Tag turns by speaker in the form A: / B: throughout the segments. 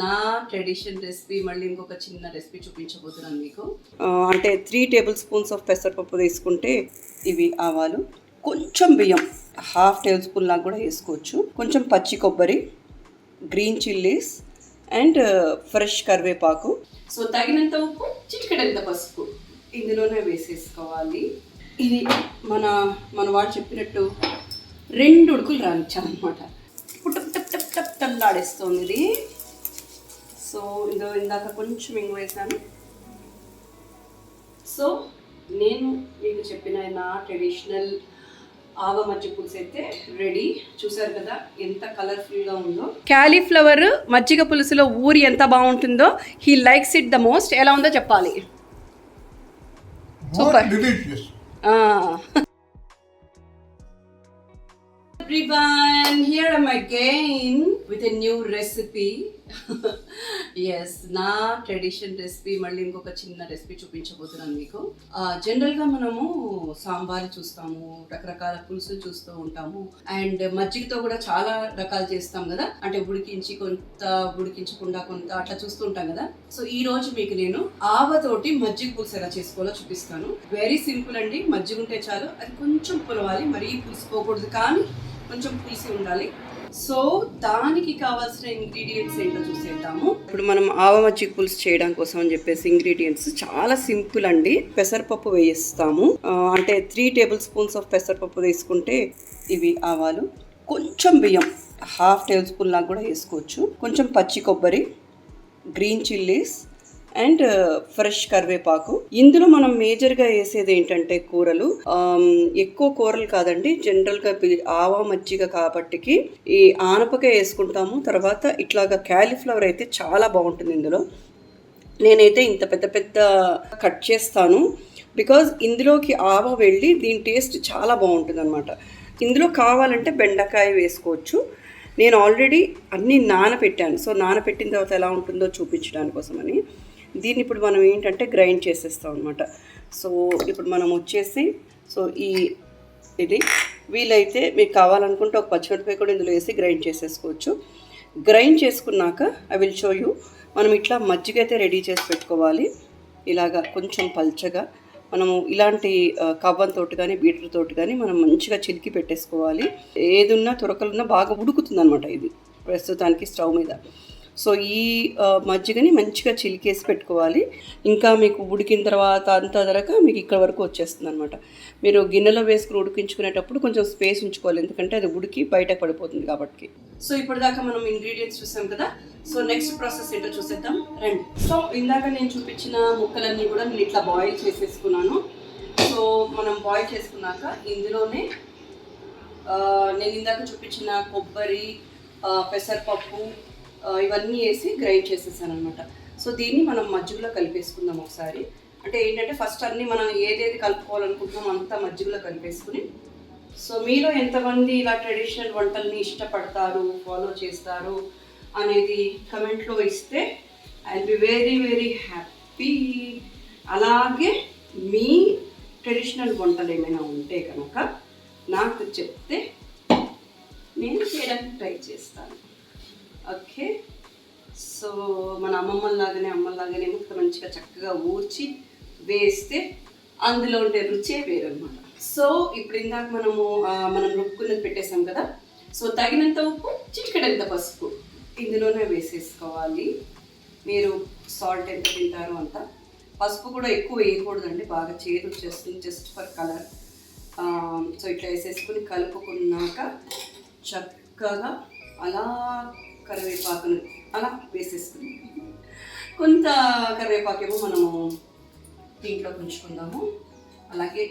A: నా tradition recipe మళ్ళీ ఇంకొక చిన్న రెసిపీ చూపించబోతున్నాను మీకు. అంటే 3 టేబుల్ స్పూన్స్ ఆఫ్ పెసరపప్పు తీసుకుంటే ఇవి ఆవాలు, కొంచెం బియ్యం 1/2 టేబుల్ స్పూన్ లాగా కూడా వేసుకోవచ్చు, కొంచెం పచ్చి కొబ్బరి, గ్రీన్ చిల్లీస్ అండ్ ఫ్రెష్ కరివేపాకు. సో తగినంత ఉప్పు, చిటికెడంత పసుపు ఇందులోనే వేసేసుకోవాలి. ఇది మన వాడు చెప్పినట్టు 2 ఉడుకులు రానిచ్చాలన్నమాట. ఇప్పుడు టప్ టప్ టప్ తల్లాడేస్తుంది ఇది. సో ఇందాక కొంచెం ఇంగు వేసాను. సో నేను మీకు చెప్పిన నా ట్రెడిషనల్ ఆవ మజ్జిగ పులుసు అయితే రెడీ. చూసారు కదా ఎంత కలర్ఫుల్గా ఉందో. క్యాలీఫ్లవర్ మజ్జిగ పులుసులో ఊరి ఎంత బాగుంటుందో. He likes it the most. ఎలా ఉందో చెప్పాలి. Super. Everyone, here I am again with a new recipe. Yes, నా ట్రెడిషన్ రెసిపీ మళ్ళీ ఇంకొక చిన్న రెసిపీ చూపించబోతున్నాను మీకు. జనరల్గా మనము సాంబార్ చూస్తాము, రకరకాల పులుసులు చూస్తూ ఉంటాము, అండ్ మజ్జిగతో కూడా చాలా రకాలు చేస్తాం కదా. అంటే ఉడికించి కొంత, ఉడికించకుండా కొంత అట్లా చూస్తూ ఉంటాం కదా. సో ఈ రోజు మీకు నేను ఆవతోటి మజ్జిగ పులుసు ఎలా చేసుకోవాలో చూపిస్తాను. వెరీ సింపుల్ అండి. మజ్జిగ ఉంటే చాలు, అది కొంచెం పులవాలి, మరీ పులుసుకోకూడదు, కానీ కొంచెం పులిసి ఉండాలి. సో దానికి కావాల్సిన ఇంగ్రీడియంట్స్ ఏంటో చూసేద్దాము. ఇప్పుడు మనం ఆవ మజ్జిగ పులుసు చేయడం కోసం అని చెప్పేసి ఇంగ్రీడియంట్స్ చాలా సింపుల్ అండి. పెసరపప్పు వేయిస్తాము. అంటే 3 టేబుల్ స్పూన్స్ ఆఫ్ పెసరపప్పు తీసుకుంటే ఇవి ఆవాలు, కొంచెం బియ్యం 1/2 టేబుల్ స్పూన్ లాగా కూడా వేసుకోవచ్చు, కొంచెం పచ్చి కొబ్బరి, గ్రీన్ చిల్లీస్ అండ్ ఫ్రెష్ కరివేపాకు. ఇందులో మనం మేజర్గా వేసేది ఏంటంటే కూరలు, ఎక్కువ కూరలు కాదండి. జనరల్గా ఆవ మజ్జిగ కాబట్టికి ఈ ఆనపకాయ వేసుకుంటాము. తర్వాత ఇట్లాగా క్యాలీఫ్లవర్ అయితే చాలా బాగుంటుంది ఇందులో. నేనైతే ఇంత పెద్ద పెద్ద కట్ చేస్తాను, బికాజ్ ఇందులోకి ఆవ వెళ్ళి దీని టేస్ట్ చాలా బాగుంటుంది అనమాట. ఇందులో కావాలంటే బెండకాయ వేసుకోవచ్చు. నేను ఆల్రెడీ అన్నీ నానపెట్టాను. సో నానపెట్టిన తర్వాత ఎలా ఉంటుందో చూపించడానికి కోసమని దీన్ని ఇప్పుడు మనం ఏంటంటే గ్రైండ్ చేసేస్తాం అనమాట. సో ఇప్పుడు మనం వచ్చేసి ఇది వీలైతే మీకు కావాలనుకుంటే ఒక పచ్చిమిరపకాయ కూడా ఇందులో వేసి గ్రైండ్ చేసేసుకోవచ్చు. గ్రైండ్ చేసుకున్నాక ఐ విల్ షో యూ. మనం ఇట్లా మజ్జిగ అయితే రెడీ చేసి పెట్టుకోవాలి. ఇలాగా కొంచెం పల్చగా మనము ఇలాంటి కవ్వంతో కానీ బీటర్ తోటి కానీ మనం మంచిగా చిలికి పెట్టేసుకోవాలి. ఏదున్నా తురకలున్నా బాగా ఉడుకుతుంది అనమాట ఇది ప్రస్తుతానికి స్టవ్ మీద. సో ఈ మజ్జిగని మంచిగా చిలికేసి పెట్టుకోవాలి. ఇంకా మీకు ఉడికిన తర్వాత అంతా ధరక మీకు ఇక్కడ వరకు వచ్చేస్తుంది అనమాట. మీరు గిన్నెలో వేసుకుని ఉడికించుకునేటప్పుడు కొంచెం స్పేస్ ఉంచుకోవాలి, ఎందుకంటే అది ఉడికి బయట పడిపోతుంది కాబట్టి. సో ఇప్పుడు దాకా మనం ఇంగ్రీడియంట్స్ చూసాం కదా. సో నెక్స్ట్ ప్రాసెస్ ఏంటో చూసేద్దాం రండి. సో ఇందాక నేను చూపించిన ముక్కలన్నీ కూడా నేను ఇట్లా బాయిల్ చేసేసుకున్నాను. సో మనం బాయిల్ చేసుకున్నాక ఇందులోనే నేను ఇందాక చూపించిన కొబ్బరి, పెసరపప్పు ఇవన్నీ వేసి గ్రైండ్ చేసేసాను అనమాట. సో దీన్ని మనం మజ్జిగలో కలిపేసుకుందాం ఒకసారి. అంటే ఏంటంటే ఫస్ట్ అన్నీ మనం ఏదేది కలుపుకోవాలనుకుంటున్నాం అంతా మజ్జిగలో కలిపేసుకుని. సో మీలో ఎంతమంది ఇలా ట్రెడిషనల్ వంటల్ని ఇష్టపడతారు, ఫాలో చేస్తారు అనేది కమెంట్లో ఇస్తే I will be very very happy. అలాగే మీ ట్రెడిషనల్ వంటలు ఏమైనా ఉంటే కనుక నాకు చెప్తే నేను చేయడానికి ట్రై చేస్తాను. ఓకే. సో మన అమ్మమ్మలాగానే ముక్క మంచిగా చక్కగా ఊర్చి వేస్తే అందులో ఉండే రుచే వేరనమాట. సో ఇప్పుడు ఇందాక మనం రుబ్బుకున్నది పెట్టేసాం కదా. సో తగినంత ఉప్పు, చిటికెడంత పసుపు ఇందులోనే వేసేసుకోవాలి. మీరు సాల్ట్ ఎంత తింటారో అంత. పసుపు కూడా ఎక్కువ వేయకూడదండి, బాగా చేదు వచ్చేస్తుంది, జస్ట్ ఫర్ కలర్. సో ఇట్లా వేసేసుకుని కలుపుకున్నాక చక్కగా అలా కరివేపాకును అలా వేసేసుకుని, కొంత కరివేపాకేమో మనము దీంట్లో ఉంచుకుందాము, అలాగే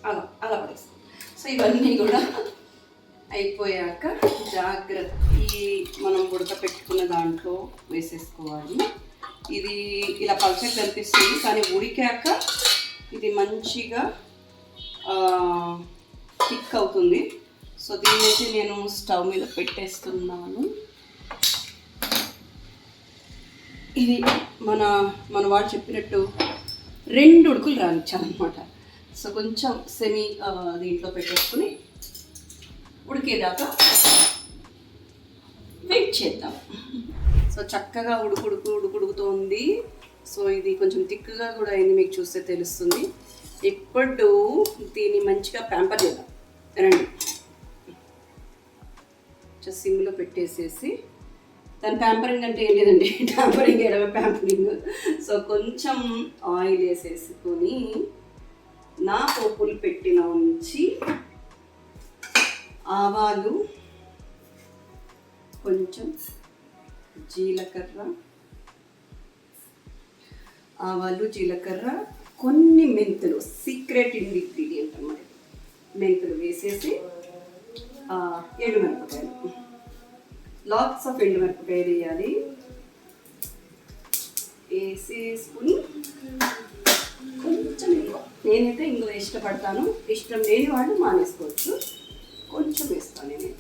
A: అలా అలా పడేస్తాం. సో ఇవన్నీ కూడా అయిపోయాక జాగ్రత్త ఈ మనం ఉడకపెట్టుకున్న దాంట్లో వేసేసుకోవాలి. ఇది ఇలా పల్చగా కనిపిస్తుంది, కానీ ఉడికాక ఇది మంచిగా థిక్ అవుతుంది. సో దీన్ని అయితే నేను స్టవ్ మీద పెట్టేస్తున్నాను. ఇది మన వాడు చెప్పినట్టు 2 ఉడుకులు రానిచ్చాలన్నమాట. సో కొంచెం సెమీ దీంట్లో పెట్టేసుకుని ఉడికేదాకా వెయిట్ చేద్దాం. సో చక్కగా ఉడుకుడుకుతోంది. సో ఇది కొంచెం థిక్గా కూడా అయింది, మీకు చూస్తే తెలుస్తుంది. ఇప్పుడు దీన్ని మంచిగా ప్యాంపర్ చేద్దాం రండి. సిమ్లో పెట్టేసేసి, దాని ప్యాంపరింగ్ అంటే ఏం లేదండి, ట్యాంపరింగ్ ఎడమ ప్యాంపరింగ్. సో కొంచెం ఆయిల్ వేసేసుకొని నా పోపులు పెట్టిన ఉంచి ఆవాలు, కొంచెం జీలకర్ర, కొన్ని మెంతులు, సీక్రెట్ ఇంగ్రీడియంట్ అన్నమాట. మెంతులు వేసేసి ఎండుమిరపకాయలు, లాట్స్ ఆఫ్ ఎండుమిరపకాయలు వేయాలి. వేసేసుకుని కొంచెం ఇంగువ, నేనైతే ఇంగువ ఇష్టపడతాను, ఇష్టం లేని వాళ్ళు మానేసుకోవచ్చు. కొంచెం వేస్తాను నేను.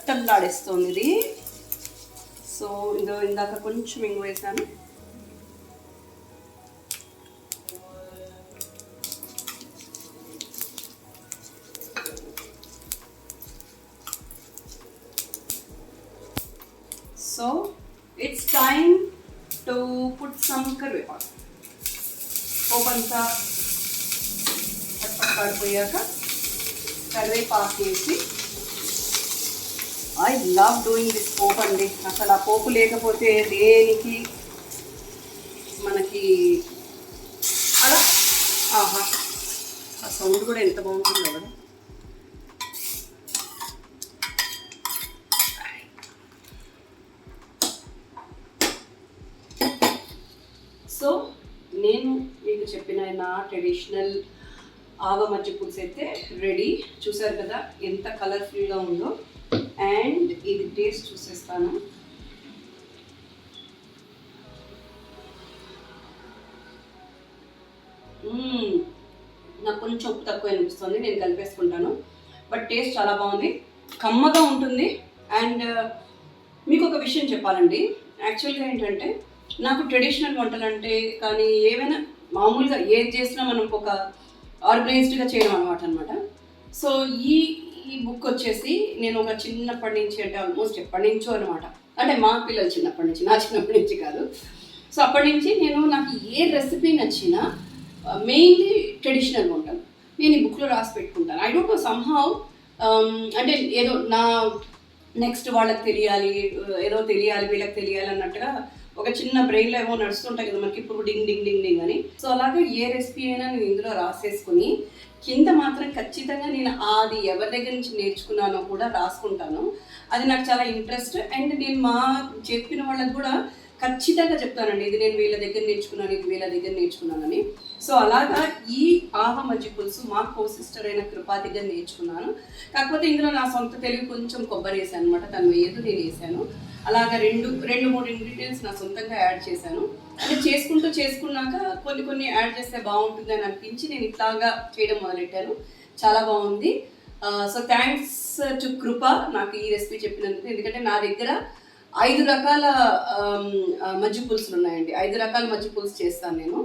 A: టల్లాడేస్తుంది ఇది. సో ఇందాక కొంచెం ఇంగువ వేసాను. So it's time to put some కరివేపాకు. పోపు అంతా పడిపోయాక కరివేపాకు వేసి, ఐ లవ్ డూయింగ్ దిస్ పోపు అండి. అసలు ఆ పోపు లేకపోతే దేనికి మనకి అలా ఆహా, ఆ సౌండ్ కూడా ఎంత బాగుంటుందో కదా. సో నేను మీకు చెప్పిన నా ట్రెడిషనల్ ఆవ మజ్జిగ పులుసు అయితే రెడీ. చూసారు కదా ఎంత కలర్ఫుల్గా ఉందో. అండ్ ఇది టేస్ట్ చూసేస్తాను. నాకు కొంచెం ఉప్పు తక్కువ అనిపిస్తుంది, నేను కలిపేసుకుంటాను. బట్ టేస్ట్ చాలా బాగుంది, కమ్మగా ఉంటుంది. అండ్ మీకు ఒక విషయం చెప్పాలండి, యాక్చువల్గా ఏంటంటే నాకు ట్రెడిషనల్ వంటలు అంటే కానీ ఏమైనా మామూలుగా ఏది చేసినా మనం ఒక ఆర్గనైజ్డ్గా చేయడం అనమాట. సో ఈ బుక్ వచ్చేసి నేను ఒక చిన్నప్పటి నుంచి, అంటే ఆల్మోస్ట్ ఎప్పటి నుంచో అనమాట, అంటే మా పిల్లలు చిన్నప్పటి నుంచి, నా చిన్నప్పటి నుంచి కాదు. సో అప్పటి నుంచి నాకు ఏ రెసిపీ నచ్చినా మెయిన్లీ ట్రెడిషనల్ వంటలు నేను ఈ బుక్లో రాసి పెట్టుకుంటాను. ఐ డోంట్ నో సమ్హౌ, అంటే ఏదో నా నెక్స్ట్ వాళ్ళకి తెలియాలి, ఏదో తెలియాలి, వీళ్ళకి తెలియాలి అన్నట్టుగా ఒక చిన్న బ్రెయిన్లో ఏమో నడుస్తుంటాయి కదా మనకి, ఇప్పుడు డింగ్ డింగ్ డింగ్ డింగ్ అని. సో అలాగే ఏ రెసిపీ అయినా నేను ఇందులో రాసేసుకుని కింద మాత్రం ఖచ్చితంగా నేను అది ఎవరి దగ్గర నుంచి నేర్చుకున్నానో కూడా రాసుకుంటాను. అది నాకు చాలా ఇంట్రెస్ట్. అండ్ నేను మా చెప్పిన వాళ్ళకి కూడా ఖచ్చితంగా చెప్తానండి, ఇది నేను వీళ్ళ దగ్గర నేర్చుకున్నాను, ఇది వీళ్ళ దగ్గర నేర్చుకున్నానని. సో అలాగా ఈ ఆవ మజ్జిగ పులుసు మా కో సిస్టర్ అయిన కృపా దగ్గర నేర్చుకున్నాను. కాకపోతే ఇందులో నా సొంత తెలివి కొంచెం కొబ్బరి వేసాను అనమాట, తను వేయదు, నేను వేసాను. అలాగా రెండు మూడు ఇంగ్రీడియంట్స్ నా సొంతంగా యాడ్ చేశాను. అంటే చేసుకున్నాక కొన్ని యాడ్ చేస్తే బాగుంటుంది అని అనిపించి నేను ఇట్లాగా చేయడం మొదలెట్టాను. చాలా బాగుంది. సో థ్యాంక్స్ టు కృప నాకు ఈ రెసిపీ చెప్పినందుకు. ఎందుకంటే నా దగ్గర 5 రకాల మజ్జిగ పులుసులు ఉన్నాయండి, 5 రకాల మజ్జిగ పులుసు చేస్తాను నేను.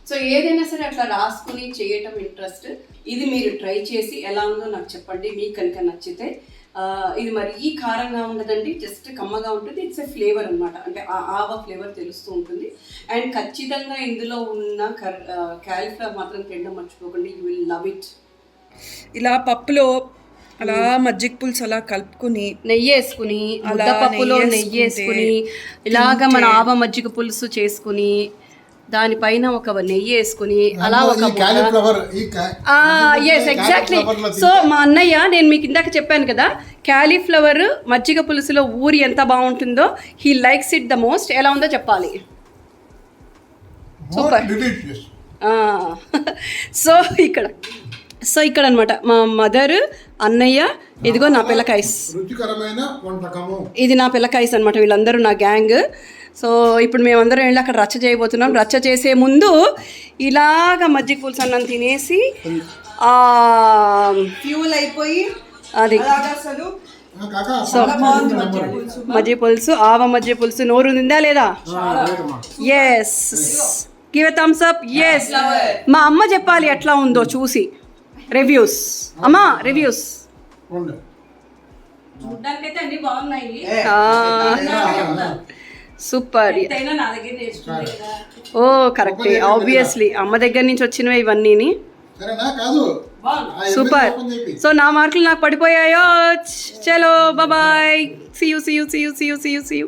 A: సో ఏదైనా సరే అట్లా రాసుకుని చేయటం ఇంట్రెస్ట్. ఇది మీరు ట్రై చేసి ఎలా ఉందో నాకు చెప్పండి, మీకు కనుక నచ్చితే. ఇది మరి ఈ కారంగా ఉండదండి, జస్ట్ కమ్మగా ఉంటుంది. ఇట్స్ ఎ ఫ్లేవర్ అనమాట, అంటే ఆవ ఫ్లేవర్ తెలుస్తూ ఉంటుంది. అండ్ ఖచ్చితంగా ఇందులో ఉన్న క్యాలీఫ్లవర్ మాత్రం తినడం మర్చిపోకండి, యూ విల్ లవ్ ఇట్.
B: ఇలా పప్పులో అలా మజ్జిగ పులుసు అలా కలుపుకుని
A: నెయ్యి వేసుకుని, అలా పప్పులో నెయ్యి వేసుకుని ఇలాగా మన ఆవ మజ్జిగ పులుసు చేసుకుని దానిపైన ఒక నెయ్యి వేసుకుని అలా ఒక ఎస్ ఎగ్జాక్ట్లీ. సో మా అన్నయ్య, నేను మీకు ఇందాక చెప్పాను కదా, క్యాలీఫ్లవర్ మజ్జిగ పులుసులో ఊరి ఎంత బాగుంటుందో, he likes it the most. ఎలా ఉందో చెప్పాలి. సూపర్. సో ఇక్కడ అనమాట మా మదర్, అన్నయ్య, ఇదిగో నా పిల్లకాయస్, ఇది నా పిల్లకాయస్ అనమాట, వీళ్ళందరూ నా గ్యాంగ్. సో ఇప్పుడు మేమందరం వెళ్ళి అక్కడ రచ్చ చేయబోతున్నాం. రచ్చ చేసే ముందు ఇలాగ మజ్జిగ పులుసు అన్నం తినేసి
B: ఫ్యూల్ అయిపోయి
A: అది. సో మజ్జిగ పులుసు, ఆవ మజ్జిగ పులుసు నోరు ఉందా లేదా? Yes,
B: give a thumbs up. Yes, మా అమ్మ చెప్పాలి ఎట్లా ఉందో చూసి. రివ్యూస్ అమ్మా, రివ్యూస్.
A: చూడ్డానికైతే అన్ని బాగున్నాయి.
B: సూపర్.
A: ఎంతైనా నా దగ్గర నేర్చుకుంది కదా.
B: ఓ కరెక్టే, ఆబ్వియస్లీ అమ్మ దగ్గర నుంచి వచ్చినవి ఇవన్నీని.
A: బాగుంది.
B: సూపర్. సో నా మార్కులు నాకు పడిపోయాయో. చలో బాయ్, సీ యూ.